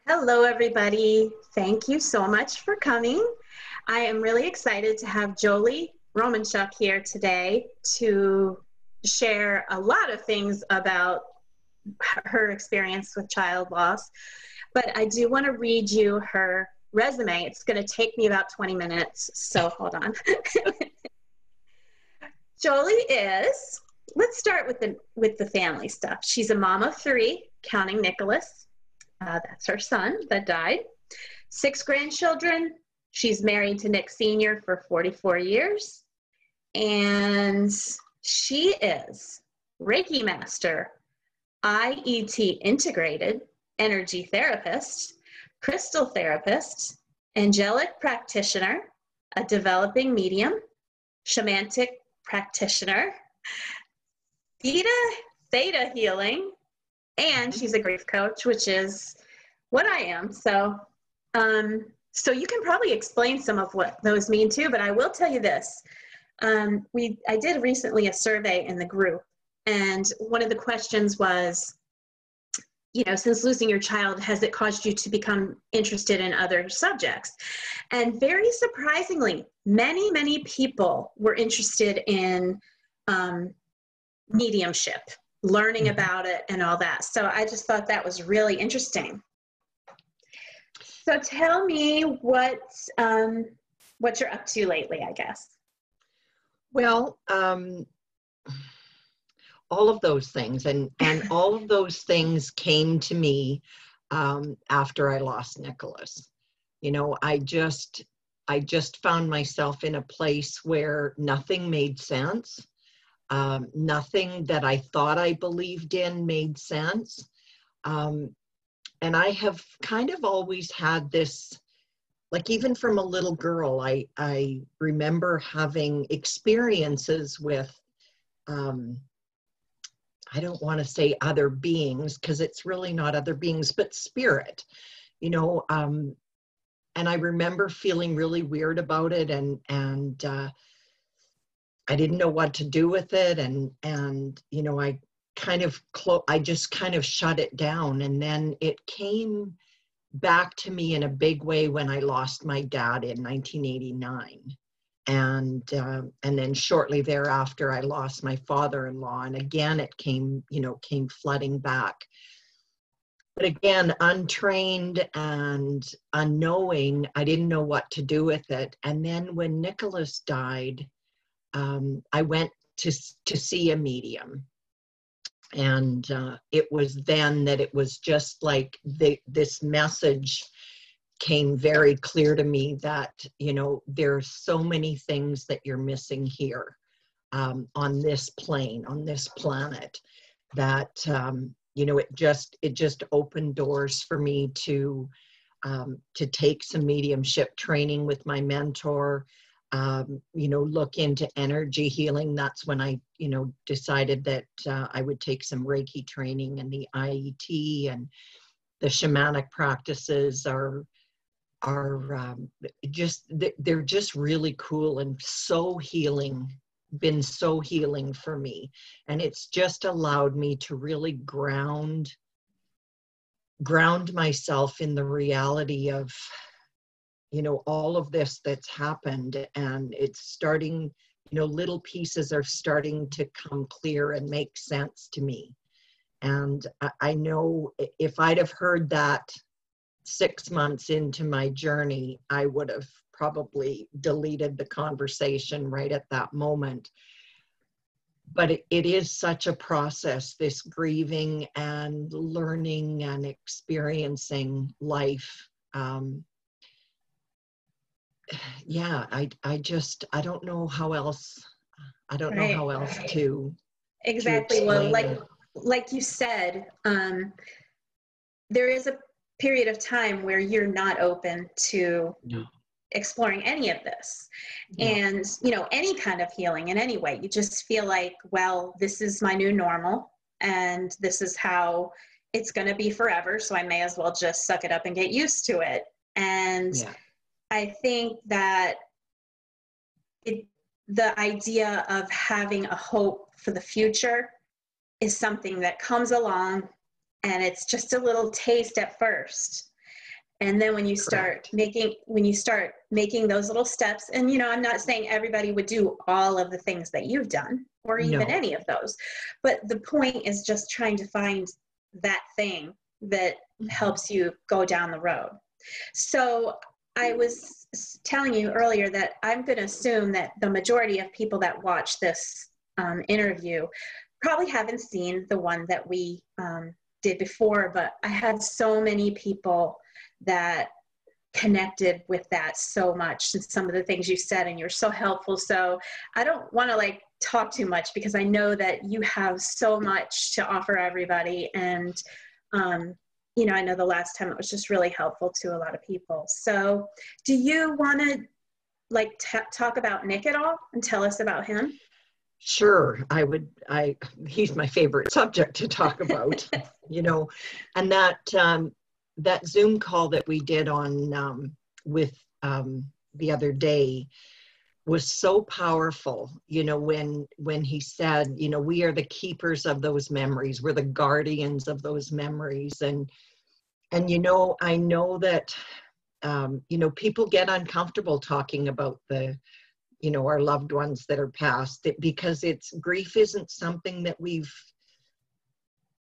Hello, everybody. Thank you so much for coming. I am really excited to have Jolie Romanchuk here today to share a lot of things about her experience with child loss. But I do want to read you her resume. It's going to take me about 20 minutes, so hold on. Jolie is, let's start with the family stuff. She's a mom of three, counting Nicholas. That's her son that died. 6 grandchildren. She's married to Nick Sr. for 44 years. And she is Reiki Master, IET integrated, energy therapist, crystal therapist, angelic practitioner, a developing medium, shamanic practitioner, theta healing, and she's a grief coach, which is what I am. So you can probably explain some of what those mean too, but I will tell you this. I did recently a survey in the group, and one of the questions was, since losing your child, has it caused you to become interested in other subjects? And very surprisingly, many people were interested in mediumship, learning about it and all that. So I just thought that was really interesting. So tell me what you're up to lately, I guess. Well, all of those things, and all of those things came to me after I lost Nicholas. I just found myself in a place where nothing made sense. Nothing that I thought I believed in made sense. And I have kind of always had this, like even from a little girl, I remember having experiences with, I don't want to say other beings, because it's really not other beings, but spirit, and I remember feeling really weird about it, and I didn't know what to do with it. And I just kind of shut it down. And then it came back to me in a big way when I lost my dad in 1989. And then shortly thereafter, I lost my father-in-law. And again, it came flooding back. But again, untrained and unknowing, I didn't know what to do with it. And then when Nicholas died, I went to see a medium, and it was then that it was just like this message came very clear to me that there's so many things that you're missing here on this plane, on this planet, that it just opened doors for me to take some mediumship training with my mentor. Look into energy healing. That's when I, decided that I would take some Reiki training, and the IET and the shamanic practices are they're just really cool and been so healing for me. And it's just allowed me to really ground myself in the reality of all of this that's happened. And it's starting, little pieces are starting to come clear and make sense to me. And I know if I'd have heard that 6 months into my journey, I would have probably deleted the conversation right at that moment. But it is such a process, this grieving and learning and experiencing life. I don't know how else. I don't know how else to exactly. To well, like you said, there is a period of time where you're not open to exploring any of this, and any kind of healing in any way. You just feel like, well, this is my new normal, and this is how it's going to be forever. So I may as well just suck it up and get used to it. And I think that the idea of having a hope for the future is something that comes along, and it's just a little taste at first. And then when you Correct. start making those little steps, and I'm not saying everybody would do all of the things that you've done or even No. any of those, but the point is just trying to find that thing that Mhm. helps you go down the road. So I was telling you earlier that I'm going to assume that the majority of people that watch this interview probably haven't seen the one that we did before, but I had so many people that connected with that so much, and some of the things you said, and you're so helpful. So I don't want to talk too much, because I know that you have so much to offer everybody. And I know the last time it was just really helpful to a lot of people. So do you want to talk about Nick at all and tell us about him? Sure, I would. He's my favorite subject to talk about, and that Zoom call that we did on with the other day was so powerful. When he said, we are the keepers of those memories, we're the guardians of those memories, and I know that people get uncomfortable talking about our loved ones that are passed, because grief isn't something that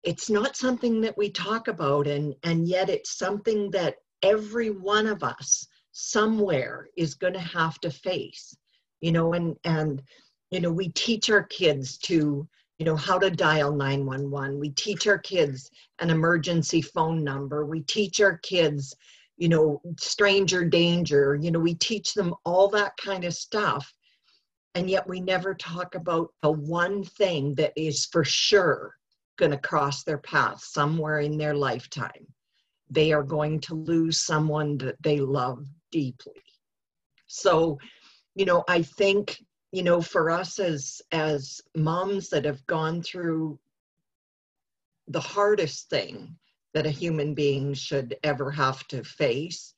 it's not something that we talk about, and yet it's something that every one of us somewhere is going to have to face, and we teach our kids to how to dial 911. We teach our kids an emergency phone number. We teach our kids stranger danger. We teach them all that kind of stuff. And yet we never talk about the one thing that is for sure going to cross their path somewhere in their lifetime. They are going to lose someone that they love deeply. So, I think, for us as moms that have gone through the hardest thing that a human being should ever have to face,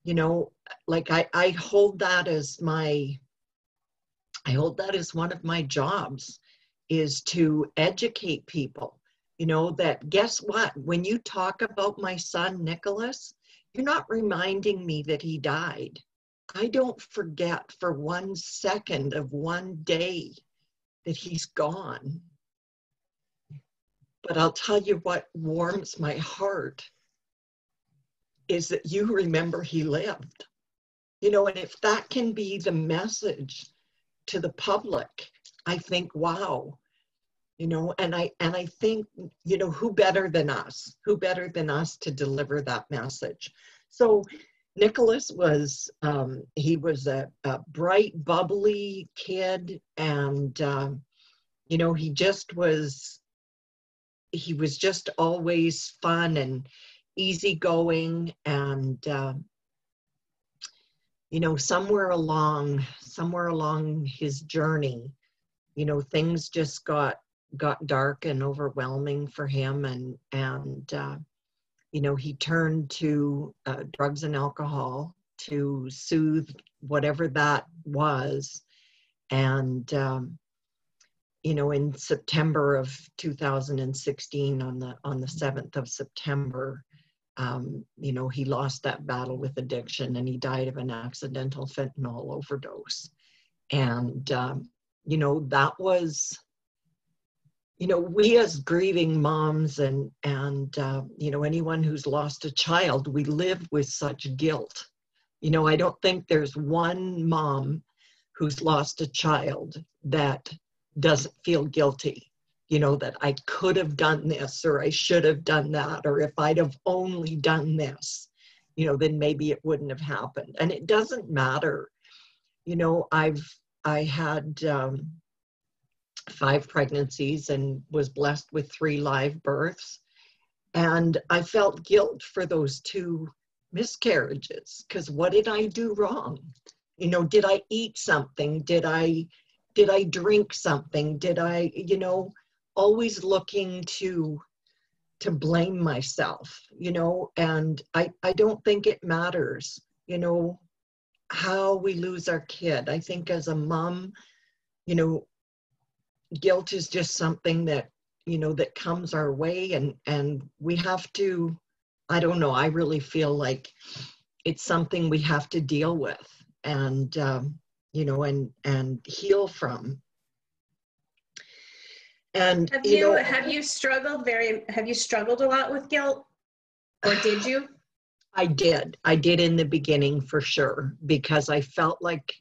I hold that as one of my jobs, is to educate people, that guess what? When you talk about my son, Nicholas, you're not reminding me that he died. I don't forget for 1 second of one day that he's gone. But I'll tell you what warms my heart is that you remember he lived. And if that can be the message to the public, I think, wow, and I think, who better than us to deliver that message? So Nicholas was, he was a bright, bubbly kid, and, he was just always fun and easygoing, and, somewhere along his journey, things just got dark and overwhelming for him, and he turned to drugs and alcohol to soothe whatever that was. And in September of 2016, on the 7th of September, he lost that battle with addiction, and he died of an accidental fentanyl overdose. And that was, we as grieving moms and anyone who's lost a child, we live with such guilt. I don't think there's one mom who's lost a child that doesn't feel guilty, that I could have done this, or I should have done that, or if I'd have only done this, then maybe it wouldn't have happened. And it doesn't matter. I had 5 pregnancies and was blessed with 3 live births. And I felt guilt for those 2 miscarriages, because what did I do wrong? Did I eat something? Did I drink something? Did I, always looking to blame myself, and I don't think it matters, how we lose our kid. I think as a mom, guilt is just something that, that comes our way, and we have to I don't know, I really feel like it's something we have to deal with and, you know, and heal from. And, you know, have you struggled a lot with guilt, or did you? I did in the beginning for sure, because I felt like,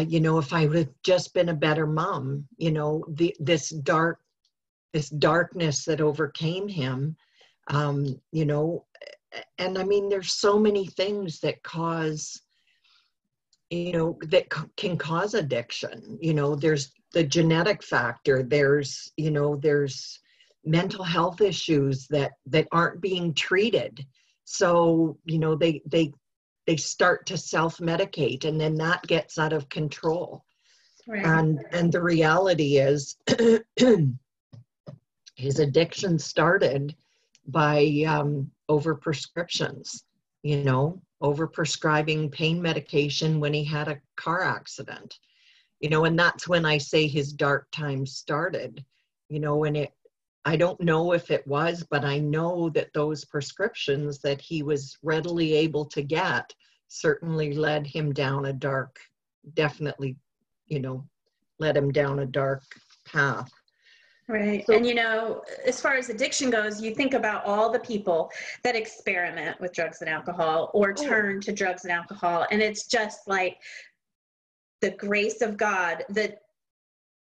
you know, if I would have just been a better mom, you know, this darkness that overcame him, you know, and I mean, there's so many things that cause, you know, that can cause addiction. You know, there's the genetic factor, there's, you know, there's mental health issues that aren't being treated. So, you know, they start to self-medicate, and then that gets out of control. Right. And the reality is his addiction started by over prescriptions, you know, over prescribing pain medication when he had a car accident, you know, and that's when I say his dark time started, you know, and I don't know if it was, but I know that those prescriptions that he was readily able to get certainly led him down a dark, definitely, you know, led him down a dark path. Right. So, and, you know, as far as addiction goes, you think about all the people that experiment with drugs and alcohol or turn to drugs and alcohol. And it's just like the grace of God that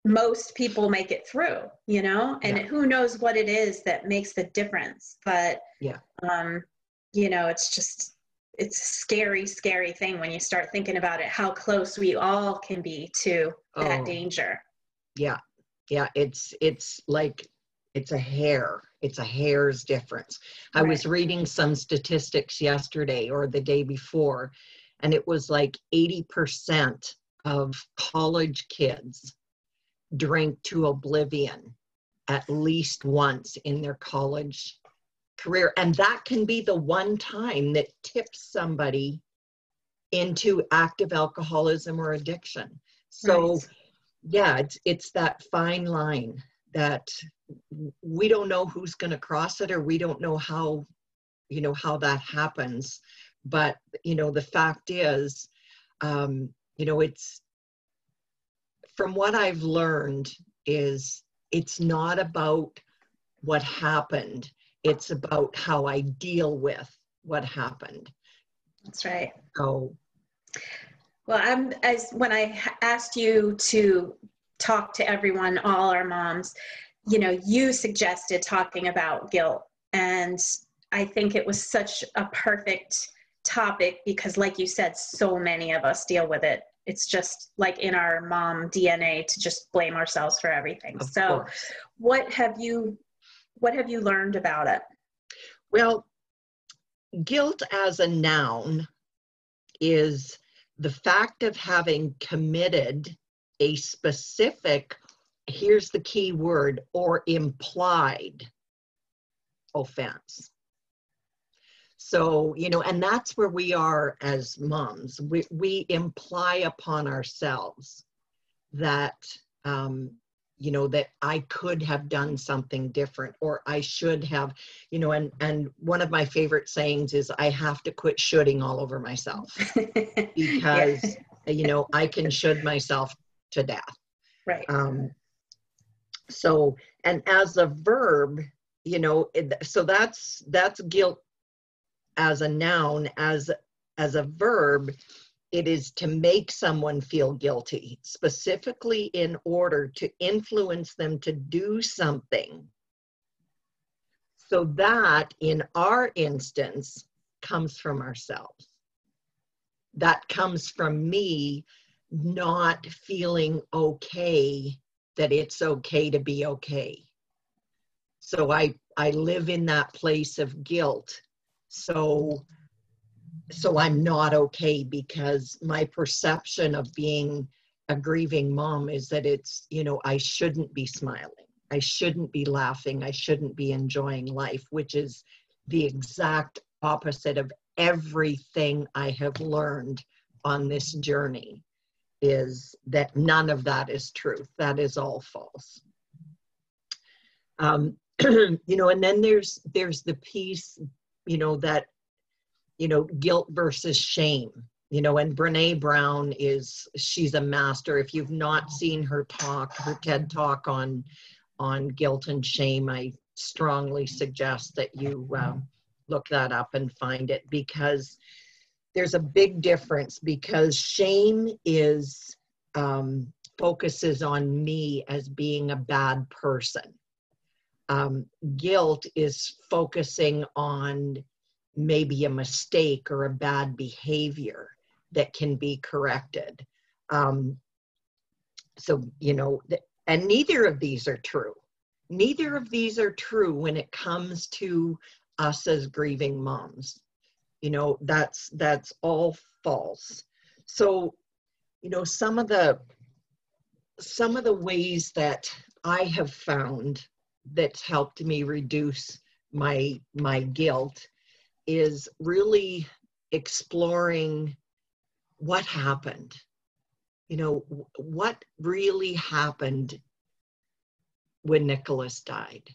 most people make it through, you know, and who knows what it is that makes the difference. But, you know, it's a scary, scary thing when you start thinking about it, how close we all can be to that danger. Yeah. Yeah, it's like, it's a hair's difference. I was reading some statistics yesterday or the day before, and it was like 80% of college kids drink to oblivion at least once in their college career. And that can be the one time that tips somebody into active alcoholism or addiction. So yeah, it's that fine line that we don't know who's going to cross it, or we don't know how, you know, how that happens. But, you know, the fact is, you know, it's, from what I've learned, is it's not about what happened. It's about how I deal with what happened. That's right. So, well, when I asked you to talk to everyone, all our moms, you know, you suggested talking about guilt. And I think it was such a perfect topic because, like you said, so many of us deal with it. It's just like in our mom DNA to just blame ourselves for everything. So what have you learned about it? Well, guilt as a noun is the fact of having committed a specific, here's the key word, or implied offense. So, you know, and that's where we are as moms. We imply upon ourselves that, you know, that I could have done something different, or I should have, you know, and one of my favorite sayings is, I have to quit shoulding all over myself because, you know, I can should myself to death. Right. So, and as a verb, you know, so that's guilt as a noun. As a verb, it is to make someone feel guilty, specifically in order to influence them to do something. So that, in our instance, comes from ourselves. That comes from me not feeling okay, that it's okay to be okay. So I live in that place of guilt. So I'm not okay because my perception of being a grieving mom is that it's, you know, I shouldn't be smiling. I shouldn't be laughing. I shouldn't be enjoying life, which is the exact opposite of everything I have learned on this journey, is that none of that is truth. That is all false. you know, and then there's the piece, you know, that, you know, guilt versus shame, you know, and Brene Brown she's a master. If you've not seen her talk, her TED talk on guilt and shame, I strongly suggest that you look that up and find it, because there's a big difference, because shame is focuses on me as being a bad person. Guilt is focusing on maybe a mistake or a bad behavior that can be corrected. So, you know, and neither of these are true. Neither of these are true when it comes to us as grieving moms. You know, that's all false. So, you know, some of the ways that I have found that's helped me reduce my guilt is really exploring what happened. You know, what really happened when Nicholas died.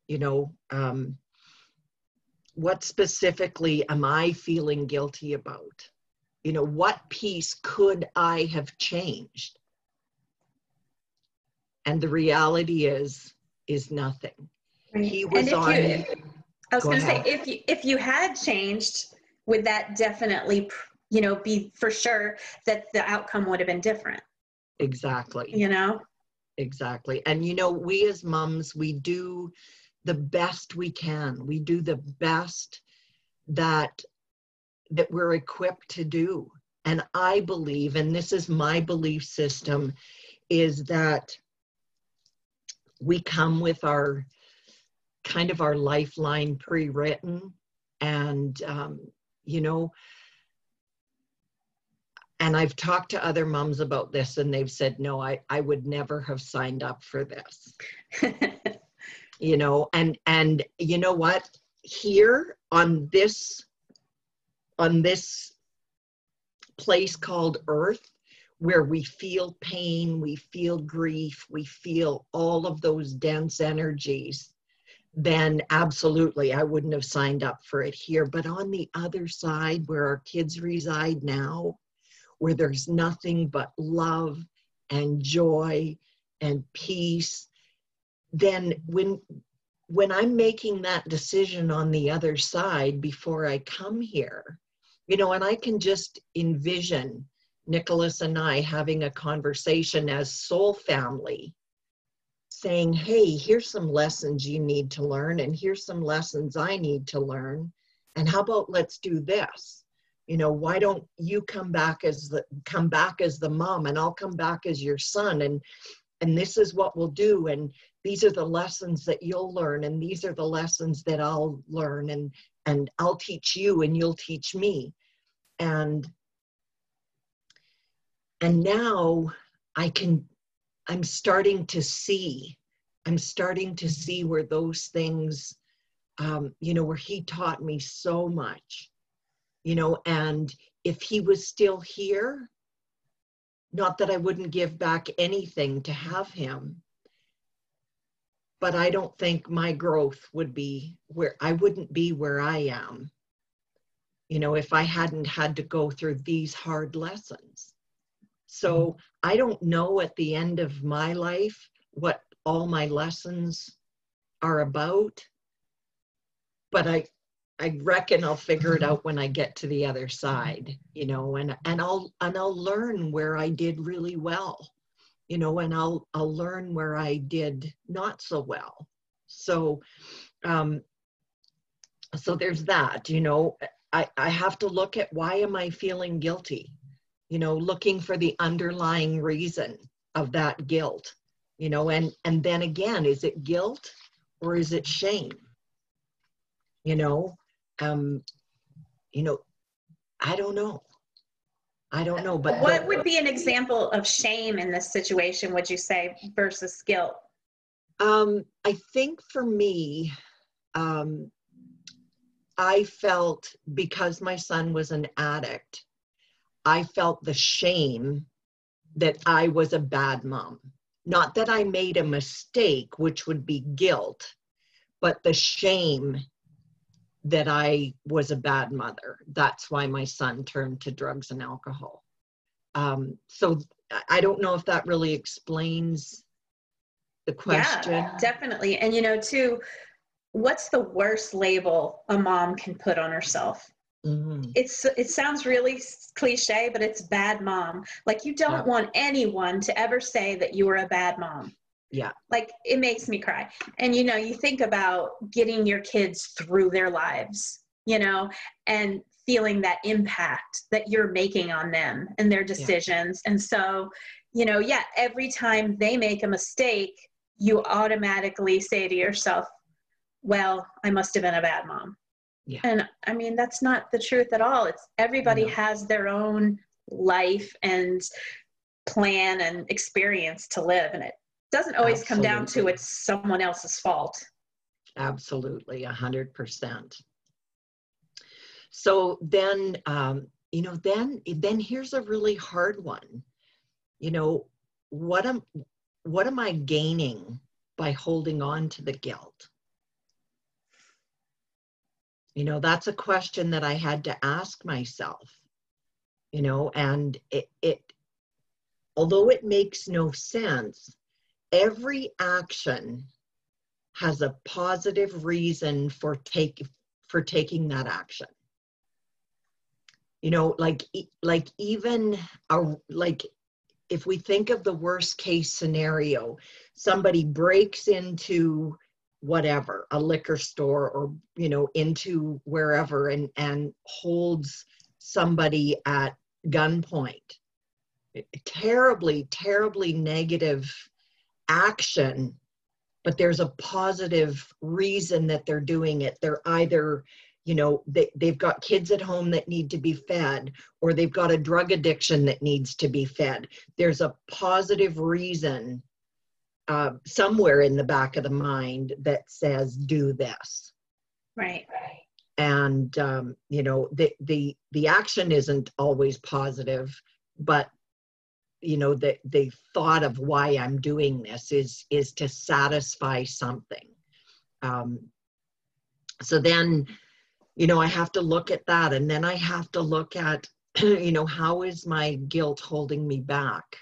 You know, what specifically am I feeling guilty about? You know, what piece could I have changed? And the reality is nothing. Right. He was I was Go going to say, ahead. if you had changed, would that definitely, you know, be for sure that the outcome would have been different? Exactly. You know? Exactly. And, you know, we as moms, we do the best we can. We do the best that we're equipped to do. And I believe, and this is my belief system, is that we come with our kind of our lifeline pre-written, and you know, and I've talked to other moms about this, and they've said, no, I would never have signed up for this. You know, and you know what, here on this place called Earth, where we feel pain, we feel grief, we feel all of those dense energies, then absolutely I wouldn't have signed up for it here. But on the other side, where our kids reside now, where there's nothing but love and joy and peace, then when I'm making that decision on the other side before I come here, you know, and I can just envision Nicholas and I having a conversation as soul family, saying, hey, here's some lessons you need to learn, and here's some lessons I need to learn. And how about let's do this? You know, why don't you come back as the mom, and I'll come back as your son, and this is what we'll do, and these are the lessons that you'll learn, and these are the lessons that I'll learn, and I'll teach you and you'll teach me. And now I'm starting to see where those things, you know, where he taught me so much, you know, and if he was still here, not that I wouldn't give back anything to have him, but I don't think my growth would be I wouldn't be where I am, you know, if I hadn't had to go through these hard lessons. So I don't know at the end of my life what all my lessons are about, but I reckon I'll figure it out when I get to the other side, you know, and I'll learn where I did really well, you know, and I'll learn where I did not so well. So so there's that, you know. I have to look at, why am I feeling guilty? You know, looking for the underlying reason of that guilt, you know, and then again, is it guilt or is it shame? You know, I don't know. But what would be an example of shame in this situation, would you say, versus guilt? I think for me, I felt, because my son was an addict, I felt the shame that I was a bad mom, not that I made a mistake, which would be guilt, but the shame that I was a bad mother. That's why my son turned to drugs and alcohol. So I don't know if that really explains the question. Yeah, definitely. And, too, what's the worst label a mom can put on herself? Mm-hmm. It sounds really cliche, but it's bad mom. Like, you don't want anyone to ever say that you were a bad mom. Yeah. Like, it makes me cry. And, you think about getting your kids through their lives, and feeling that impact that you're making on them and their decisions. Yeah. And so, every time they make a mistake, you automatically say to yourself, well, I must have been a bad mom. Yeah. And I mean, that's not the truth at all. It's everybody has their own life and plan and experience to live. And it doesn't always come down to it's someone else's fault. Absolutely. 100%. So then, then here's a really hard one. What am I gaining by holding on to the guilt? That's a question that I had to ask myself, and it although it makes no sense, every action has a positive reason for taking that action. Like even if we think of the worst case scenario, somebody breaks into whatever, a liquor store or, into wherever and holds somebody at gunpoint. Terribly, terribly negative action, but there's a positive reason that they're doing it. They're either, they've got kids at home that need to be fed, or they've got a drug addiction that needs to be fed. There's a positive reason somewhere in the back of the mind that says, do this. Right. And, the action isn't always positive, but, the thought of why I'm doing this is to satisfy something. So then, I have to look at that, and then I have to look at, how is my guilt holding me back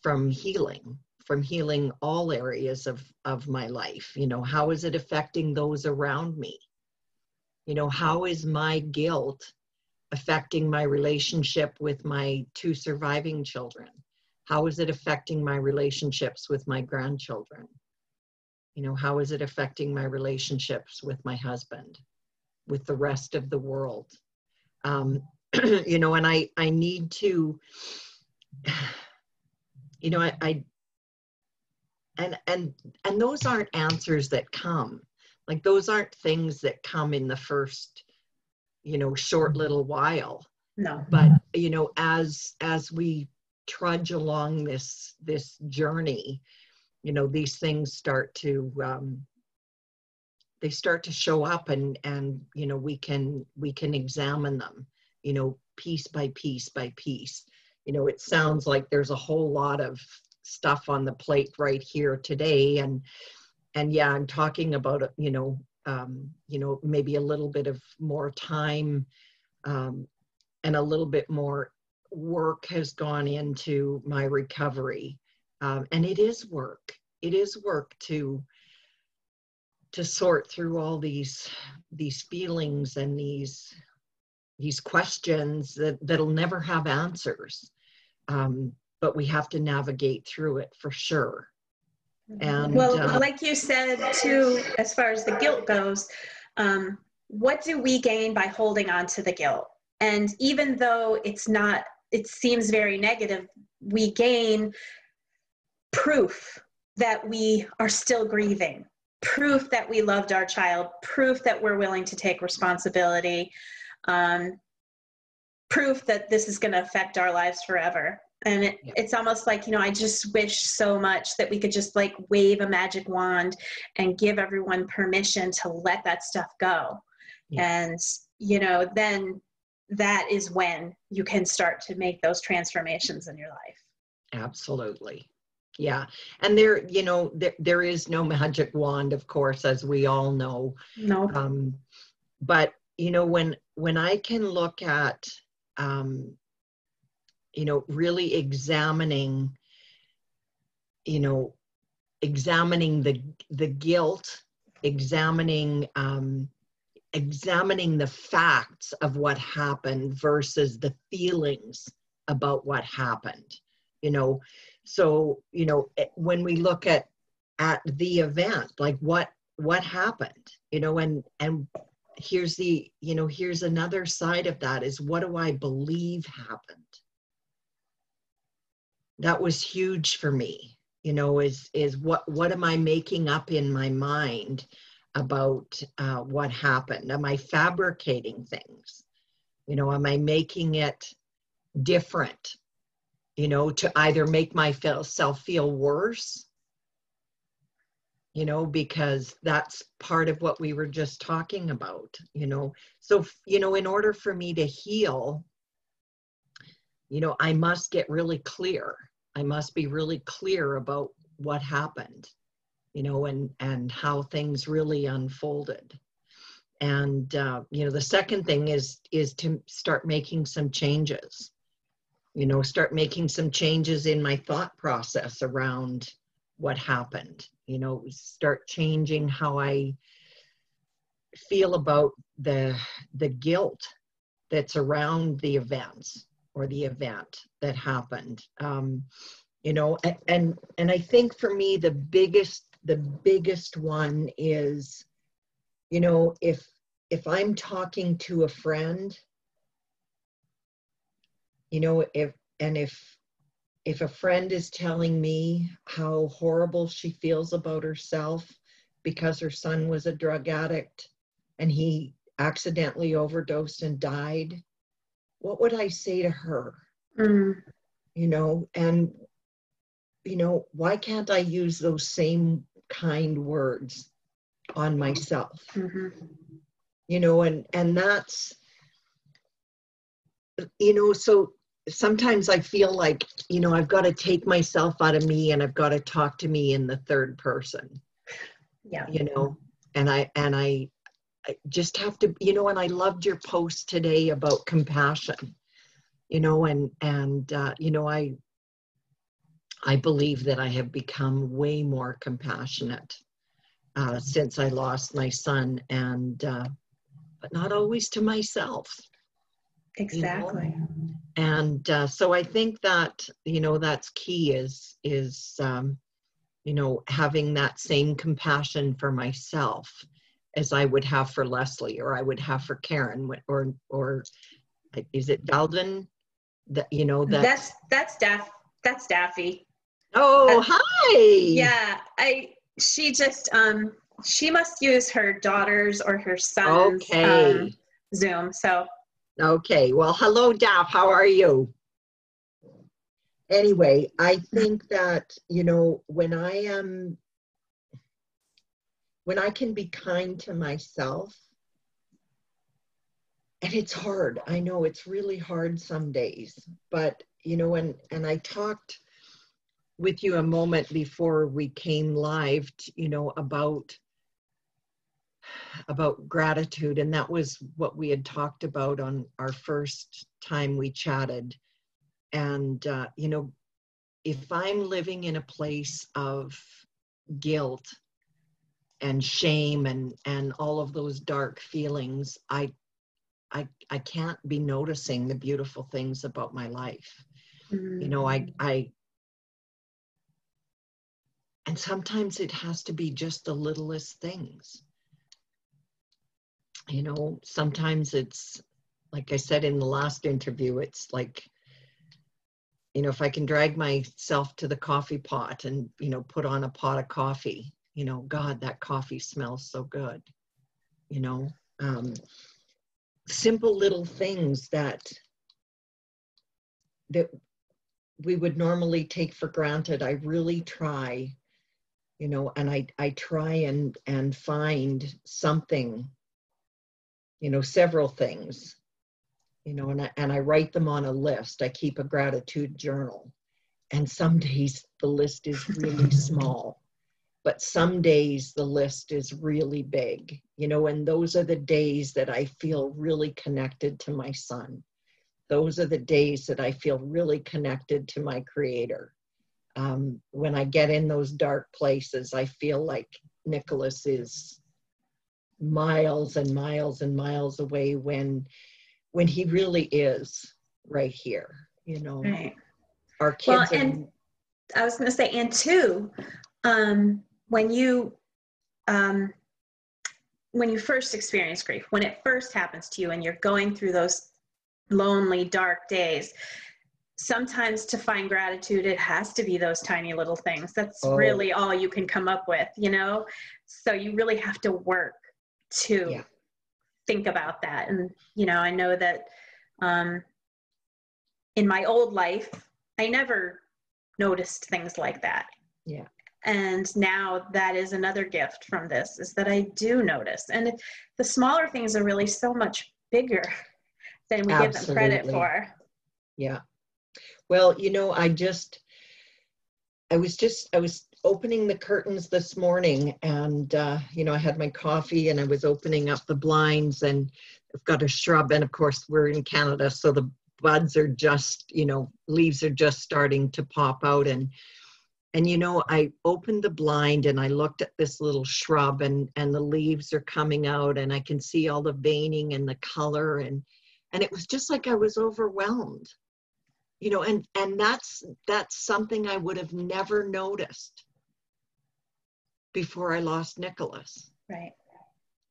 from healing all areas of my life? How is it affecting those around me? How is my guilt affecting my relationship with my 2 surviving children? How is it affecting my relationships with my grandchildren? How is it affecting my relationships with my husband, with the rest of the world? And I need to, and those aren't answers that come. Like, those aren't things that come in the first, short little while. No. But, as we trudge along this journey, these things start to, they start to show up, and we can examine them, piece by piece by piece. It sounds like there's a whole lot of stuff on the plate right here today, and yeah, I'm talking about maybe a little bit of more time, and a little bit more work has gone into my recovery, and it is work. It is work to sort through all these feelings and these questions that'll never have answers. But we have to navigate through it for sure. And well, like you said too, as far as the guilt goes, what do we gain by holding on to the guilt? And even though it seems very negative, we gain proof that we are still grieving, proof that we loved our child, proof that we're willing to take responsibility, proof that this is going to affect our lives forever. And it's almost like, I just wish so much that we could just like wave a magic wand and give everyone permission to let that stuff go. Yeah. And, then that is when you can start to make those transformations in your life. Absolutely. Yeah. And there, there is no magic wand, of course, as we all know. No. But, when I can look at, really examining the guilt, examining the facts of what happened versus the feelings about what happened, so when we look at the event, like what happened, and here's another side of that, is what do I believe happened? That was huge for me, is what am I making up in my mind about what happened? Am I fabricating things? Am I making it different, to either make myself feel worse, because that's part of what we were just talking about, So, in order for me to heal, I must get really clear. I must be really clear about what happened, and how things really unfolded. And, the second thing is to start making some changes, start making some changes in my thought process around what happened, start changing how I feel about the guilt that's around the events or the event that happened. And I think for me, the biggest one is, if I'm talking to a friend, if a friend is telling me how horrible she feels about herself because her son was a drug addict and he accidentally overdosed and died, what would I say to her? And, why can't I use those same kind words on myself? And that's, so sometimes I feel like, I've got to take myself out of me and I've got to talk to me in the third person. Yeah. And I just have to, and I loved your post today about compassion, I believe that I have become way more compassionate since I lost my son, and but not always to myself. Exactly. And so I think that, that's key is having that same compassion for myself as I would have for Leslie, or I would have for Karen, or is it Dalden? That's Daffy. Oh, hi. Yeah, she just she must use her daughter's or her son's Zoom. So okay, well, hello, Daff. How are you? Anyway, I think that when I can be kind to myself, and it's hard. I know it's really hard some days, but and I talked with you a moment before we came live, about gratitude, and that was what we had talked about on our first time we chatted. And if I'm living in a place of guilt and shame and all of those dark feelings, I can't be noticing the beautiful things about my life. And sometimes it has to be just the littlest things. Sometimes it's, like I said in the last interview, it's like, if I can drag myself to the coffee pot and, put on a pot of coffee, God, that coffee smells so good, simple little things that we would normally take for granted. I really try, and I try and find something, several things, and I write them on a list. I keep a gratitude journal, And some days the list is really small, but some days the list is really big, you know, and those are the days that I feel really connected to my son. Those are the days that I feel really connected to my Creator. When I get in those dark places, I feel like Nicholas is miles and miles and miles away when he really is right here, you know. Right. Our Well, kids and I was going to say, and two, when you first experience grief, when it first happens to you and you're going through those lonely, dark days, sometimes to find gratitude, it has to be those tiny little things. That's really all you can come up with, you know? So you really have to work to think about that. And, you know, I know that in my old life, I never noticed things like that. Yeah. And now that is another gift from this, is that I do notice. And the smaller things are really so much bigger than we give them credit for. Yeah. Well, you know, I was opening the curtains this morning, and, you know, I had my coffee and I was opening up the blinds, and I've got a shrub. And of course we're in Canada, so the buds are just, you know, leaves are just starting to pop out. And, you know, I opened the blind and I looked at this little shrub, and the leaves are coming out, and I can see all the veining and the color. And it was just like I was overwhelmed, you know, and that's something I would have never noticed before I lost Nicholas. Right.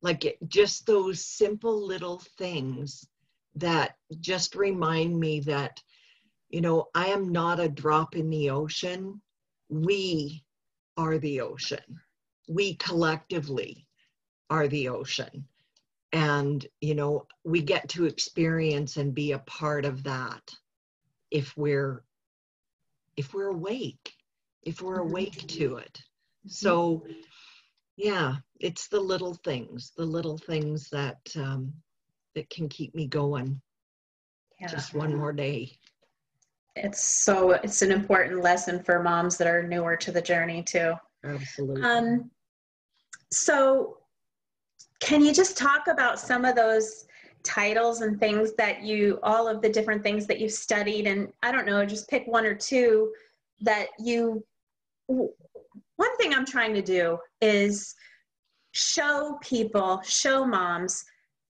Like just those simple little things that just remind me that, you know, I am not a drop in the ocean. We are the ocean. We collectively are the ocean. And, you know, we get to experience and be a part of that if we're awake, if we're awake to it. So, yeah, it's the little things that that can keep me going. Yeah. Just one more day. It's an important lesson for moms that are newer to the journey too. Absolutely. So can you just talk about some of those titles and things that all of the different things that you've studied, and I don't know, just pick one or two that one thing I'm trying to do is show moms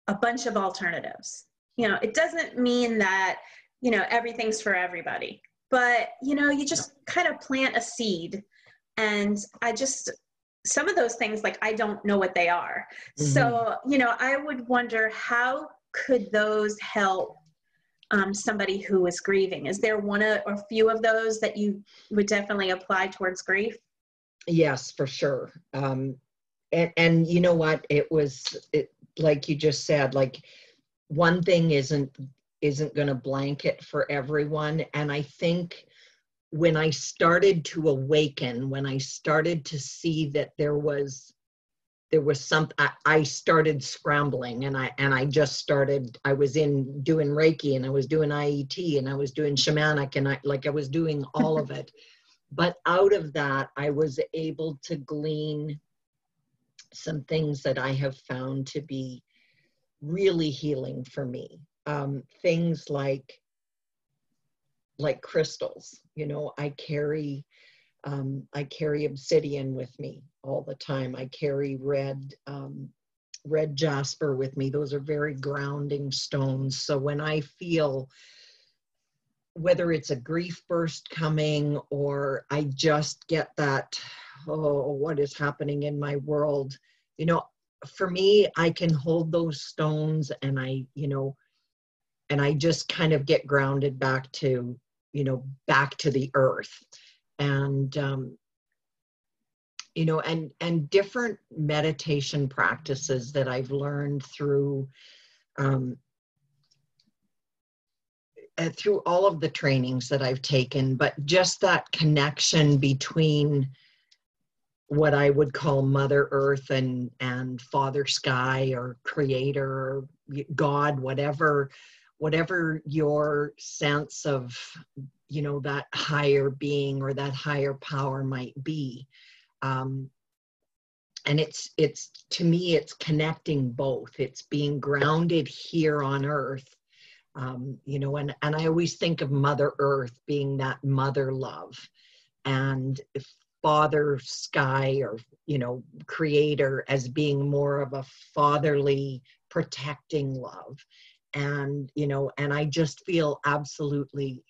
a bunch of alternatives. You know, it doesn't mean that, you know, everything's for everybody, but, you know, you just kind of plant a seed. And some of those things, like, I don't know what they are. Mm-hmm. So, you know, I would wonder, how could those help somebody who is grieving? Is there one or a few of those that you would definitely apply towards grief? Yes, for sure. And you know what, like you just said, like, one thing isn't going to blanket for everyone. And I think when I started to awaken, when I started to see that there was something, I started scrambling, and I was doing Reiki, and I was doing IET, and I was doing shamanic, and I was doing all of it. But out of that, I was able to glean some things that I have found to be really healing for me. Things like crystals. You know, I carry obsidian with me all the time. I carry red jasper with me. Those are very grounding stones. So when I feel, whether it's a grief burst coming, or I just get that, oh, what is happening in my world? You know, for me, I can hold those stones, and I just kind of get grounded back to the earth. And, you know, and different meditation practices that I've learned through all of the trainings that I've taken, but just that connection between what I would call Mother Earth and Father Sky, or Creator, or God, whatever your sense of, you know, that higher being or that higher power might be. And it's to me, it's connecting both. It's being grounded here on earth, you know, and I always think of Mother Earth being that mother love, and Father Sky, or, you know, Creator, as being more of a fatherly, protecting love. And, you know, and I just feel absolutely,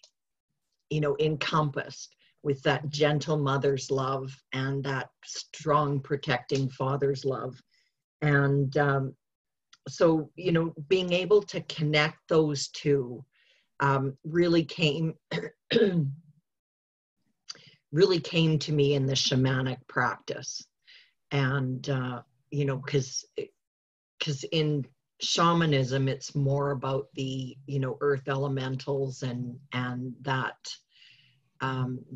you know, encompassed with that gentle mother's love and that strong protecting father's love. And so, you know, being able to connect those two really came really came to me in the shamanic practice. And you know, because in shamanism, it's more about the, you know, earth elementals and that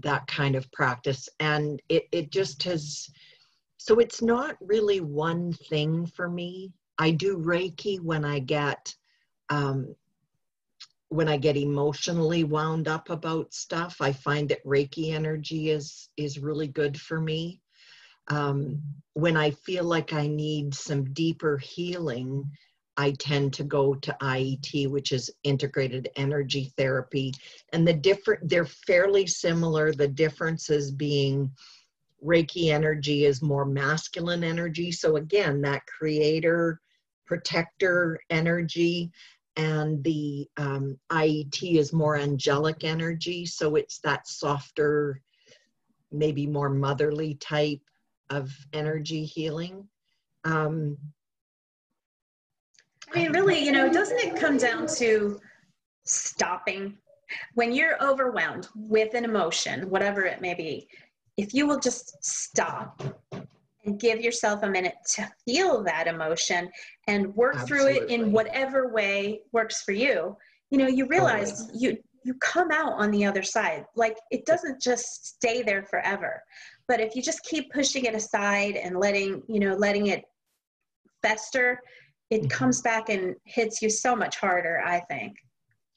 that kind of practice. And it just has, so it's not really one thing for me. I do Reiki when I get emotionally wound up about stuff. I find that Reiki energy is really good for me. When I feel like I need some deeper healing, I tend to go to IET, which is integrated energy therapy. And they're fairly similar. The differences being Reiki energy is more masculine energy. So again, that creator, protector energy, and the IET is more angelic energy. So it's that softer, maybe more motherly type of energy healing. I mean, really, you know, doesn't it come down to stopping? When you're overwhelmed with an emotion, whatever it may be, if you will just stop and give yourself a minute to feel that emotion and work through it in whatever way works for you, you know, you realize you come out on the other side. Like, it doesn't just stay there forever. But if you just keep pushing it aside and letting it fester, it comes back and hits you so much harder, I think.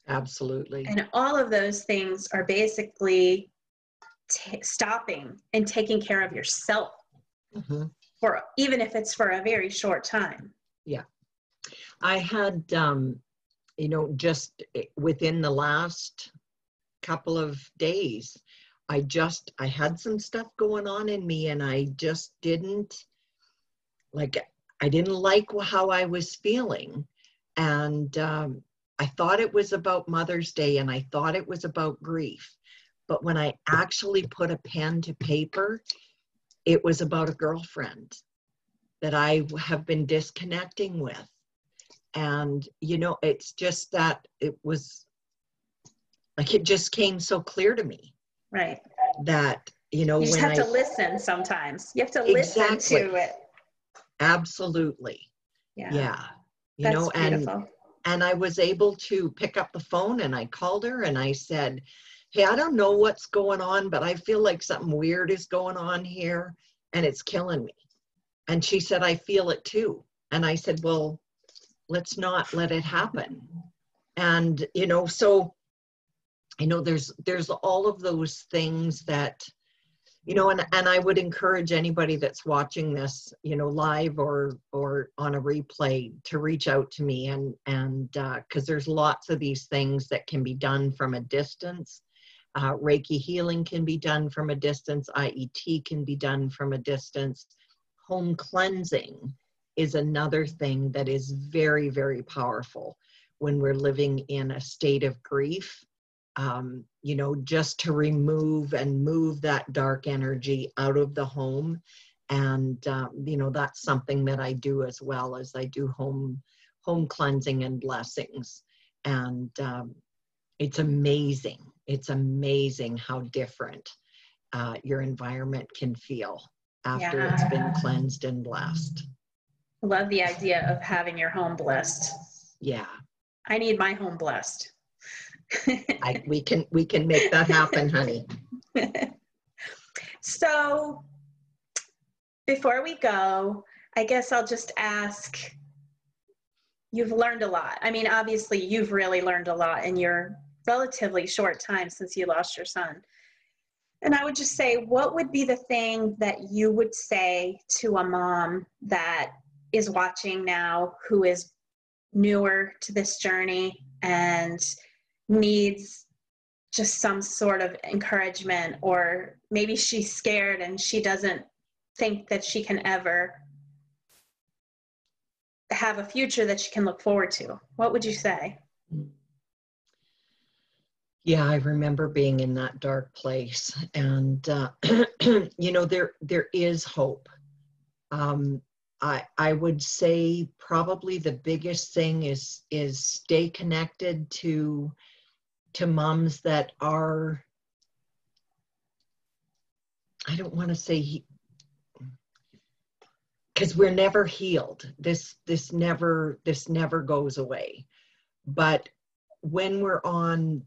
Absolutely. And all of those things are basically stopping and taking care of yourself, for even if it's for a very short time. Yeah. I had, you know, just within the last couple of days, I had some stuff going on in me, and I just didn't like how I was feeling. And I thought it was about Mother's Day, and I thought it was about grief. But when I actually put a pen to paper, it was about a girlfriend that I have been disconnecting with. And, you know, it's just that it was like, it just came so clear to me. Right. That, you know, you just have to listen sometimes. You have to listen to it. Absolutely. Yeah. You know, beautiful. And I was able to pick up the phone, and I called her and I said, hey, I don't know what's going on, but I feel like something weird is going on here and it's killing me. And she said, I feel it too. And I said, well, let's not let it happen. And, you know, so, you know, there's all of those things that, you know, and I would encourage anybody that's watching this, you know, live or on a replay, to reach out to me, and because there's lots of these things that can be done from a distance. Reiki healing can be done from a distance. IET can be done from a distance. Home cleansing is another thing that is very, very powerful when we're living in a state of grief. You know, just to remove and move that dark energy out of the home. And, you know, that's something that I do, as well as I do home cleansing and blessings. And it's amazing. It's amazing how different your environment can feel after it's been cleansed and blessed. I love the idea of having your home blessed. Yeah. I need my home blessed. We can make that happen, honey. So before we go, I guess I'll just ask, you've learned a lot. I mean, obviously you've really learned a lot in your relatively short time since you lost your son. And I would just say, what would be the thing that you would say to a mom that is watching now, who is newer to this journey and needs just some sort of encouragement, or maybe she's scared and she doesn't think that she can ever have a future that she can look forward to? What would you say? Yeah, I remember being in that dark place, and you know, there is hope. I would say probably the biggest thing is stay connected to moms that are, I don't want to say, because we're never healed. This never goes away. But when we're on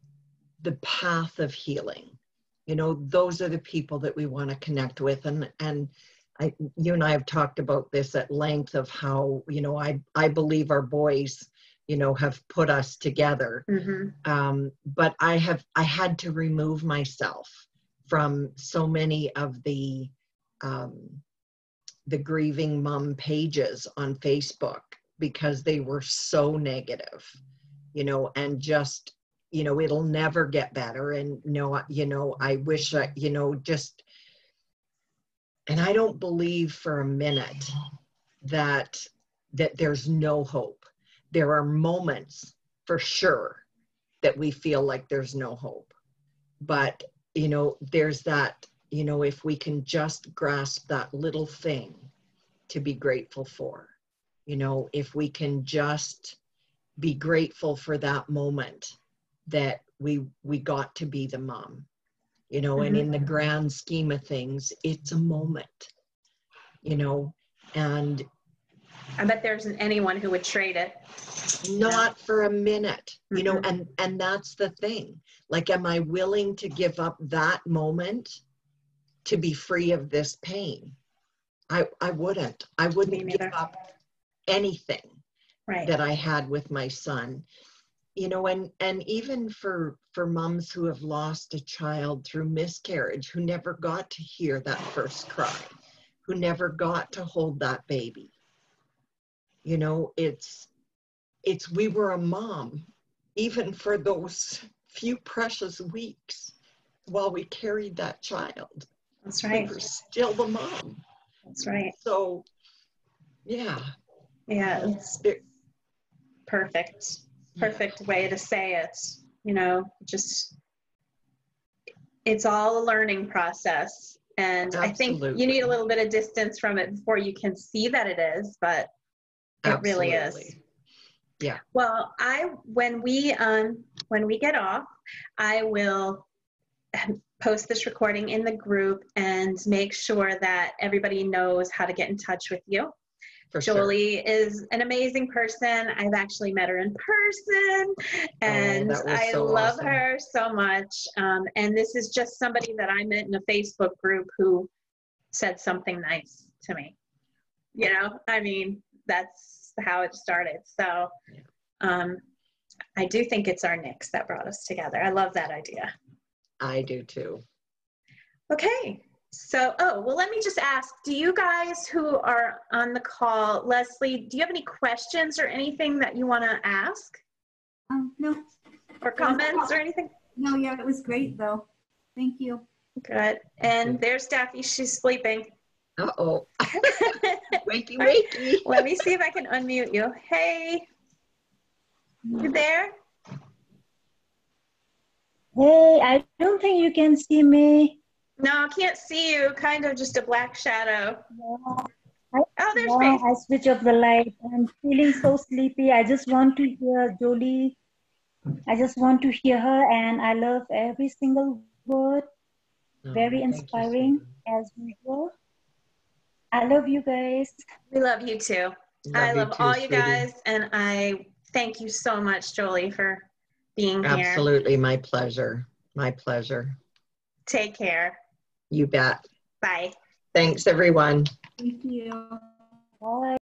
the path of healing, you know, those are the people that we want to connect with. And you and I have talked about this at length of how, you know, I believe our boys, you know, have put us together. Mm-hmm. But I had to remove myself from so many of the grieving mom pages on Facebook, because they were so negative, you know, and just, you know, it'll never get better. And no, you know, I wish I, you know, just, and I don't believe for a minute that there's no hope. There are moments for sure that we feel like there's no hope. But, you know, there's that, you know, if we can just grasp that little thing to be grateful for, you know, if we can just be grateful for that moment that we got to be the mom, you know, Mm-hmm. and in the grand scheme of things, it's a moment, you know, and I bet there isn't anyone who would trade it. not for a minute, you know, Mm-hmm. and that's the thing. Like, am I willing to give up that moment to be free of this pain? I wouldn't give up anything Right. that I had with my son, you know, and even for moms who have lost a child through miscarriage, who never got to hear that first cry, who never got to hold that baby, you know, it's we were a mom even for those few precious weeks while we carried that child. That's right. We were still the mom. That's right. So yeah. Yeah, it's perfect way to say it. You know, just, it's all a learning process. And absolutely. I think you need a little bit of distance from it before you can see that it is, but it absolutely. Really is. Yeah. Well, when we get off, I will post this recording in the group and make sure that everybody knows how to get in touch with you. For Jolie sure. is an amazing person. I've actually met her in person, and I love awesome. Her so much. And this is just somebody that I met in a Facebook group who said something nice to me. You know, I mean, that's how it started. So I do think it's our Nicks that brought us together. I love that idea. I do too. Okay. So, well, let me just ask, do you guys who are on the call, Leslie, do you have any questions or anything that you want to ask? No. Or comments or anything? No, yeah, it was great though. Thank you. Good. And there's Daffy, she's sleeping. Uh-oh. Wakey, wakey. Let me see if I can unmute you. Hey, you there? Hey, I don't think you can see me. No, I can't see you. Kind of just a black shadow. There's Faith. I switch off the light. I'm feeling so sleepy. I just want to hear Jolie. I just want to hear her, and I love every single word. Very inspiring as usual. I love you guys. We love you too. I love all you guys, and I thank you so much, Jolie, for being here. Absolutely, my pleasure. My pleasure. Take care. You bet. Bye. Thanks, everyone. Thank you. Bye.